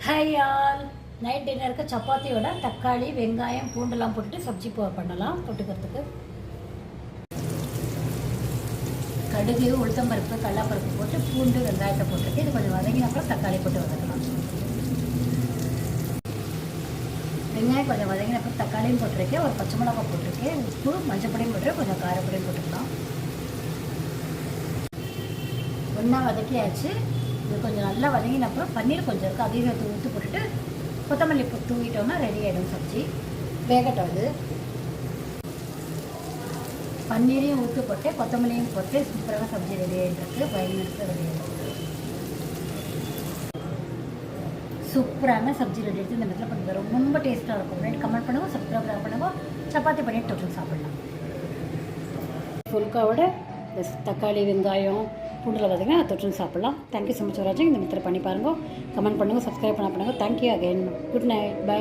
Hi all. Night டின்னருக்கு சப்பாத்தியோட தக்காளி வெங்காயம் பூண்டெல்லாம் போட்டுட்டு சப்ஜி பண்ணலாம். தொட்டுக்கிறதுக்கு கடுகு உளுத்தம்பருப்பு கடலப்பருப்பு போட்டு பூண்டு வெங்காயத்தை போட்டுருக்கு. இது கொஞ்சம் வதங்கின அப்புறம் தக்காளி போட்டு வதக்கலாம். வெங்காயம் கொஞ்சம் வதங்கின அப்புறம் தக்காளியும் போட்டிருக்கேன். ஒரு பச்சை மிளகாய் போட்டிருக்கேன். உப்பு மஞ்சப்பொடியும் போட்டு கொஞ்சம் காரப்பொடியும் போட்டுக்கலாம். ஒன்றா வதக்கியாச்சு. இது கொஞ்சம் நல்லா வதங்கின அப்புறம் பன்னீர் கொஞ்சம் இருக்குது, அதையும் ஊற்றி போட்டுட்டு கொத்தமல்லி தூங்கிட்டோம்னா ரெடி ஆகிடும் சப்ஜி. வேகட்டும். அது பன்னீரையும் ஊற்றி போட்டு கொத்தமல்லியும் போட்டு சூப்பரான சப்ஜி ரெடி ஆகிட்டு 5 மினிட்ஸில் ரெடி ஆகிடும். சூப்பரான சப்ஜி ரெடி ஆகிடுச்சு. இந்த இடத்துல பண்ணுறது ரொம்ப டேஸ்ட்டாக இருக்கும். ரெண்டு கமெண்ட் பண்ணுவோம், சப்ஸ்கிரைப் பண்ணுவோம். சப்பாத்தி பண்ணிட்டு தொட்டு சாப்பிடலாம். ஃபுல்காவோட தக்காளி வெங்காயம் பூண்டில் பார்த்தீங்கன்னா தொட்டு சாப்பிட்லாம். தேங்க்யூ ஸோ மச் ஃபார் வாட்சிங். இந்த மெத்தட் பண்ணி பாருங்கள், கமெண்ட் பண்ணுங்கள், சப்ஸ்கிரைப் பண்ணுங்கள். Thank you again. Good night, by.